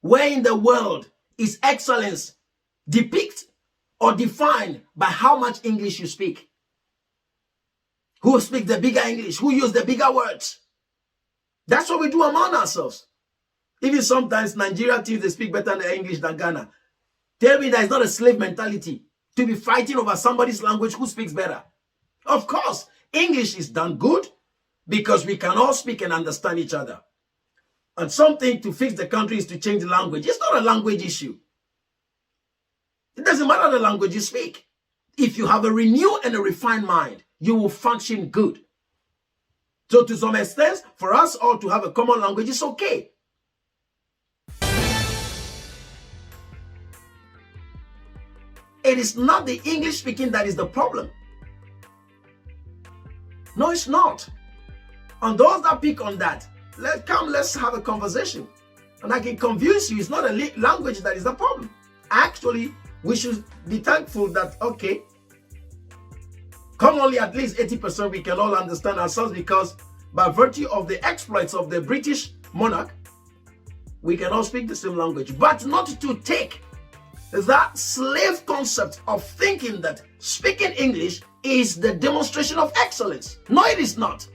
Where in the world is excellence depicted or defined by how much English you speak? Who speaks the bigger English? Who use the bigger words? That's what we do among ourselves. Even sometimes Nigeria teams, they speak better English than Ghana. Tell me that it's not a slave mentality to be fighting over somebody's language who speaks better. Of course, English is done good because we can all speak and understand each other. And something to fix the country is to change the language. It's not a language issue. It doesn't matter the language you speak. If you have a renewed and a refined mind, you will function good. So to some extent, for us all to have a common language is okay. It is not the English speaking that is the problem. No, it's not. And those that pick on that, let's have a conversation. And I can convince you it's not a language that is the problem. Actually, we should be thankful that, okay, commonly at least 80% we can all understand ourselves, because by virtue of the exploits of the British monarch, we can all speak the same language. But not to take that slave concept of thinking that speaking English is the demonstration of excellence. No, it is not.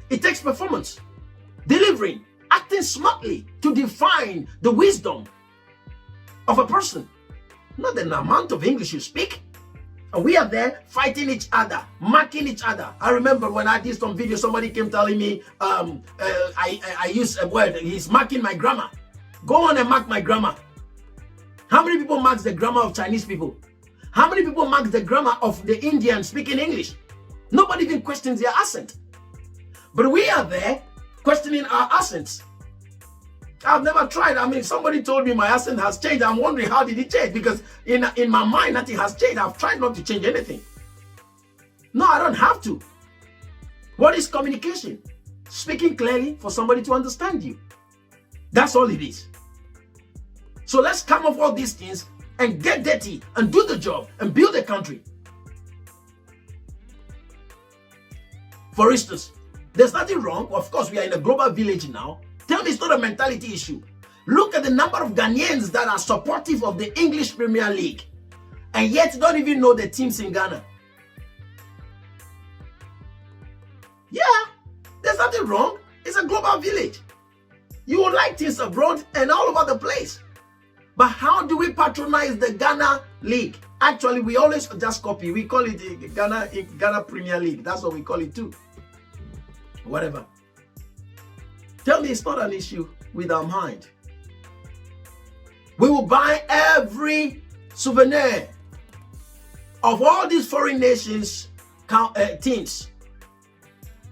It takes performance, delivering, acting smartly to define the wisdom of a person, not the amount of English you speak. And we are there fighting each other, marking each other. I remember when I did some video, somebody came telling me, I use a word, he's marking my grammar. Go on and mark my grammar. How many people mark the grammar of Chinese people? How many people mark the grammar of the Indians speaking English? Nobody even questions their accent. But we are there questioning our accents. I've never tried. I mean, somebody told me my accent has changed. I'm wondering, how did it change? Because in my mind, nothing has changed. I've tried not to change anything. No, I don't have to. What is communication? Speaking clearly for somebody to understand you. That's all it is. So let's come up with all these things and get dirty and do the job and build a country. For instance, there's nothing wrong. Of course, we are in a global village now. Tell me it's not a mentality issue. Look at the number of Ghanaians that are supportive of the English Premier League and yet don't even know the teams in Ghana. Yeah, there's nothing wrong. It's a global village. You would like things abroad and all over the place. But how do we patronize the Ghana League? Actually, we always just copy. We call it Ghana Premier League. That's what we call it too. Whatever. Tell me it's not an issue with our mind. We will buy every souvenir of all these foreign nations teams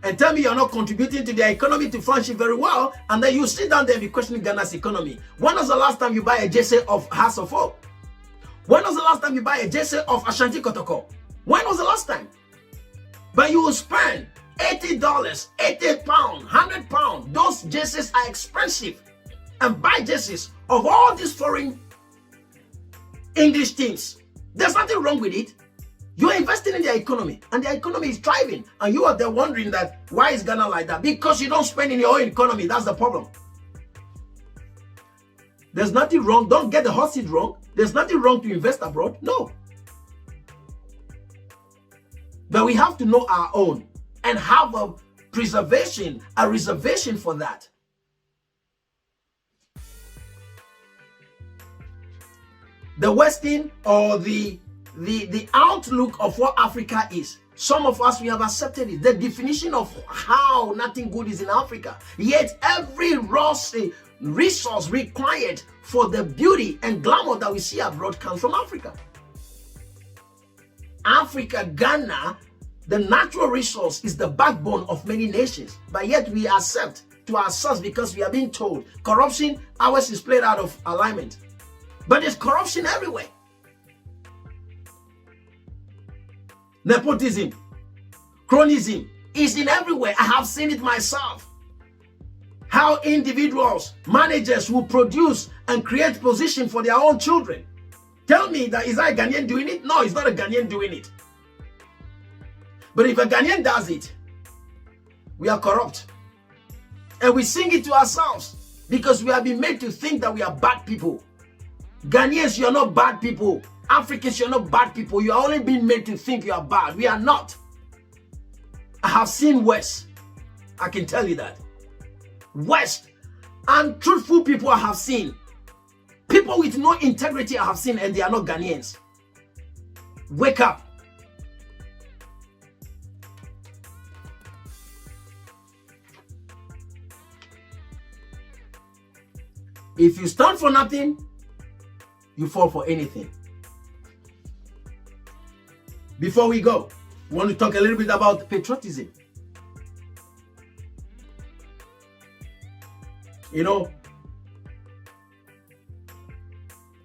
and tell me you're not contributing to their economy to function very well, and then you sit down there and be questioning Ghana's economy. When was the last time you buy a jersey of House of Hope? When was the last time you buy a jersey of Ashanti Kotoko? When was the last time? But you will spend $80, 80 pounds, 100 pounds. Those jerseys are expensive. And buy jerseys of all these foreign English teams. There's nothing wrong with it. You're investing in their economy, and their economy is thriving. And you are there wondering that, why is Ghana like that? Because you don't spend in your own economy. That's the problem. There's nothing wrong. Don't get the hot seat wrong. There's nothing wrong to invest abroad. No. But we have to know our own and have a preservation, a reservation for that. The Western or the outlook of what Africa is. Some of us, we have accepted it. The definition of how nothing good is in Africa. Yet every resource required for the beauty and glamour that we see abroad comes from Africa. Africa, Ghana, the natural resource is the backbone of many nations. But yet we accept to ourselves because we are being told corruption, ours is played out of alignment. But there's corruption everywhere. Nepotism, cronyism is in everywhere. I have seen it myself. How individuals, managers will produce and create position for their own children. Tell me that is that a Ghanaian doing it? No, it's not a Ghanaian doing it. But if a Ghanaian does it, we are corrupt. And we sing it to ourselves because we have been made to think that we are bad people. Ghanaians, you are not bad people. Africans, you are not bad people. You are only being made to think you are bad. We are not. I have seen worse. I can tell you that. Worse. And truthful people I have seen. People with no integrity I have seen, and they are not Ghanaians. Wake up. If you stand for nothing, you fall for anything. Before we go, we want to talk a little bit about patriotism. You know,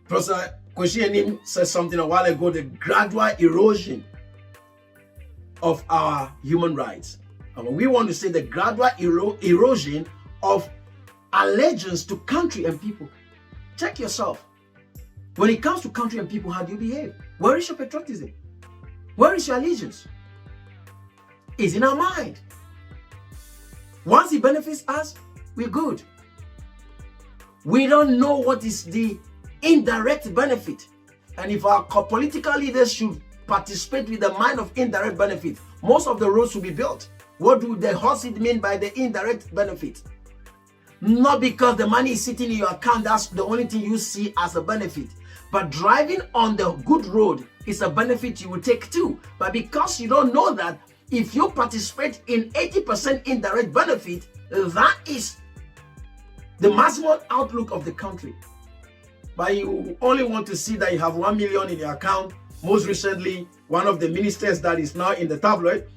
Professor Kwesi said something a while ago, the gradual erosion of our human rights. And we want to say the gradual erosion of allegiance to country and people. Check yourself. When it comes to country and people, how do you behave? Where is your patriotism? Where is your allegiance? It's in our mind. Once it benefits us, we're good. We don't know what is the indirect benefit. And if our political leaders should participate with the mind of indirect benefit, most of the roads will be built. What do the Hussid mean by the indirect benefit? Not because the money is sitting in your account, that's the only thing you see as a benefit. But driving on the good road is a benefit you will take too. But because you don't know that, if you participate in 80% indirect benefit, that is the maximum outlook of the country. But you only want to see that you have 1 million in your account. Most recently, one of the ministers that is now in the tabloid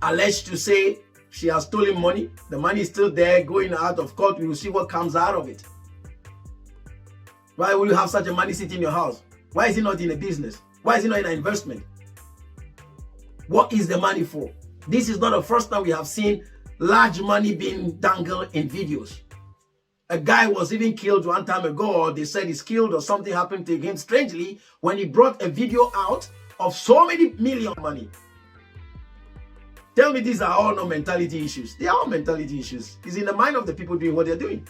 alleged to say she has stolen money. The money is still there, going out of court. We will see what comes out of it. Why will you have such a money sitting in your house? Why is it not in a business? Why is it not in an investment? What is the money for? This is not the first time we have seen large money being dangled in videos. A guy was even killed one time ago, or they said he's killed or something happened to him strangely when he brought a video out of so many million money. Tell me these are all not mentality issues. They are all mentality issues. It's in the mind of the people doing what they're doing.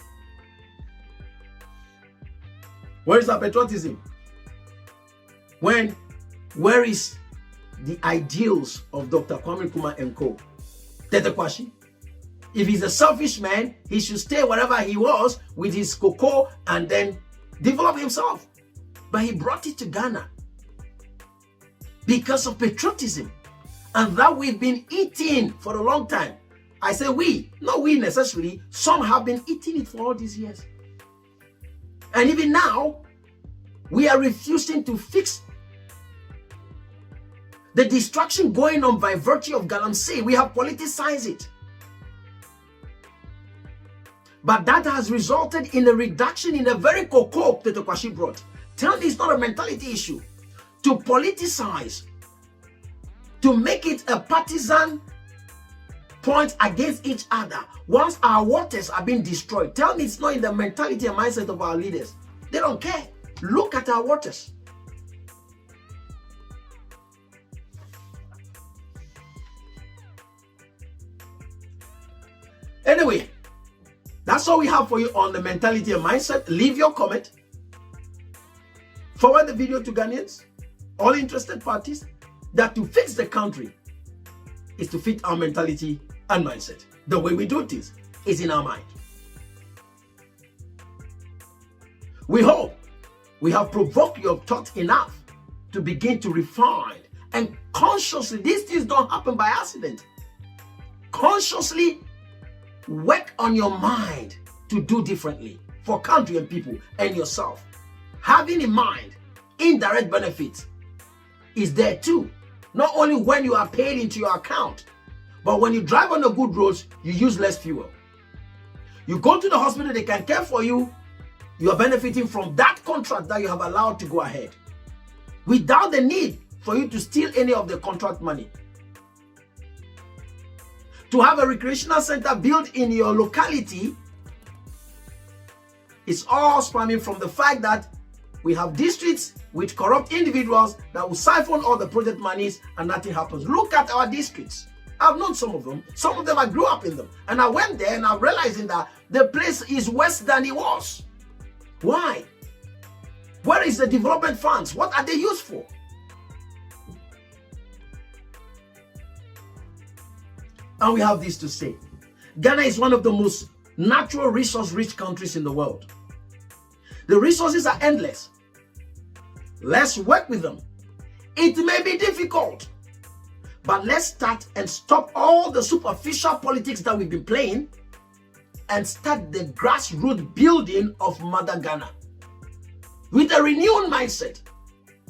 Where is our patriotism? Where is the ideals of Dr. Kwame Nkrumah and co? Tete Kwashi? If he's a selfish man, he should stay wherever he was with his cocoa and then develop himself. But he brought it to Ghana because of patriotism. And that we've been eating for a long time. I say we, not we necessarily. Some have been eating it for all these years. And even now, we are refusing to fix the destruction going on by virtue of Galamsey. We have politicized it. But that has resulted in a reduction in the very cocoa that Kwashi brought. Tell me it's not a mentality issue. To politicize, to make it a partisan point against each other once our waters are being destroyed. Tell me it's not in the mentality and mindset of our leaders. They don't care. Look at our waters. Anyway, that's all we have for you on the mentality and mindset. Leave your comment. Forward the video to Ghanaians, all interested parties, that to fix the country is to fit our mentality and mindset. The way we do things is in our mind. We hope we have provoked your thought enough to begin to refine and consciously, these things don't happen by accident. Consciously work on your mind to do differently for country and people and yourself. Having in mind indirect benefits is there too. Not only when you are paid into your account, but when you drive on the good roads, you use less fuel. You go to the hospital, they can care for you. You are benefiting from that contract that you have allowed to go ahead without the need for you to steal any of the contract money. to have a recreational center built in your locality, it's all stemming from the fact that we have districts with corrupt individuals that will siphon all the project monies and nothing happens. Look at our districts. I've known some of them. Some of them I grew up in them. And I went there and I'm realizing that the place is worse than it was. Why? Where is the development funds? What are they used for? And we have this to say. Ghana is one of the most natural resource-rich countries in the world. The resources are endless. Let's work with them. It may be difficult, but let's start and stop all the superficial politics that we've been playing and start the grassroots building of Mother Ghana with a renewed mindset,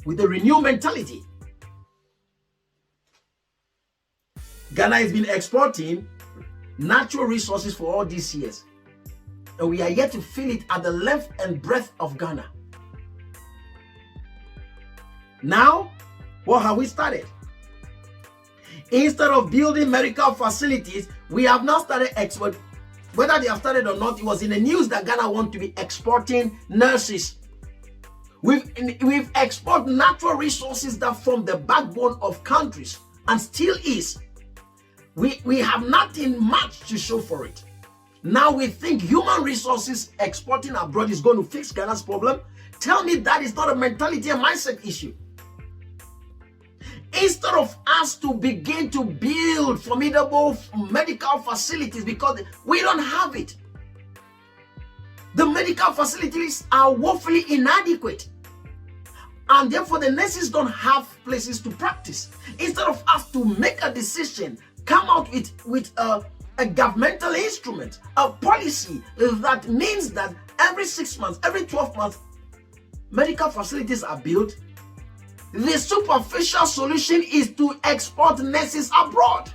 with a renewed mentality. Ghana has been exporting natural resources for all these years, and we are yet to feel it at the length and breadth of Ghana. Now, what have we started? Instead of building medical facilities, we have now started export. Whether they have started or not, it was in the news that Ghana want to be exporting nurses. We've exported natural resources that form the backbone of countries and still is. We have nothing much to show for it. Now we think human resources exporting abroad is going to fix Ghana's problem. Tell me that is not a mentality and mindset issue. Instead of us to begin to build formidable medical facilities because we don't have it. The medical facilities are woefully inadequate. And therefore the nurses don't have places to practice. Instead of us to make a decision, come out with a governmental instrument, a policy that means that every 6 months, every 12 months, medical facilities are built. The superficial solution is to export nurses abroad.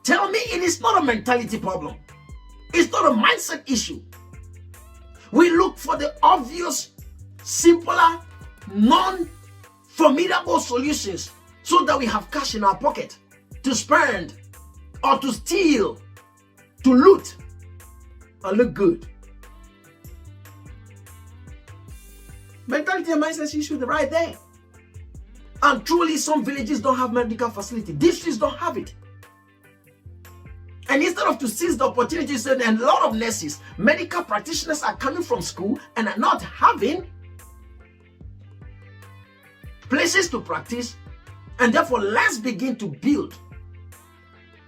Tell me it is not a mentality problem. It's not a mindset issue. We look for the obvious, simpler, non-formidable solutions so that we have cash in our pocket to spend or to steal, to loot and look good. Mentality and mindset issue right there. And truly some villages don't have medical facility. Districts don't have it. And instead of to seize the opportunity, and a lot of nurses, medical practitioners are coming from school and are not having places to practice. And therefore, let's begin to build.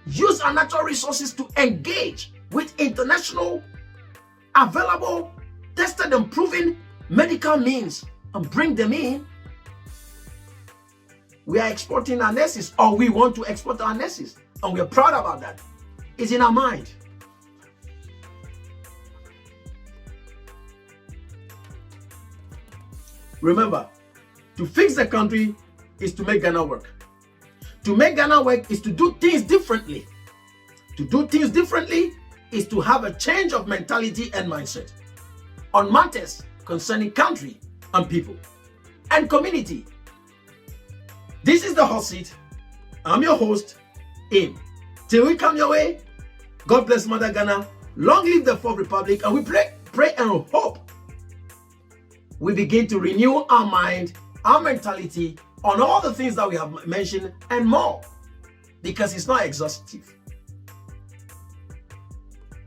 Use our natural resources to engage with international, available, tested and proven medical means and bring them in. We are exporting our nurses, or we want to export our nurses, and we are proud about that. It's in our mind. Remember, to fix the country is to make Ghana work. To make Ghana work is to do things differently. To do things differently is to have a change of mentality and mindset on matters concerning country and people and community. This is the hot seat. I'm your host, Aim. Till we come your way, God bless Mother Ghana. Long live the Fourth Republic. And we pray and hope we begin to renew our mind, our mentality on all the things that we have mentioned and more, because it's not exhaustive.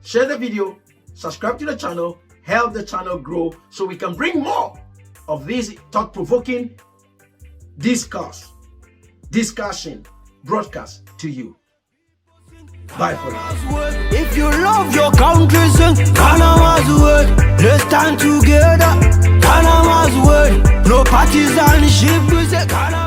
Share the video, subscribe to the channel, help the channel grow so we can bring more of this thought-provoking discussion broadcast to you. Bye for now. If you love your country, sing Ghana's word. Let's stand together. Ghana's word. No partisanship. We say Ghana.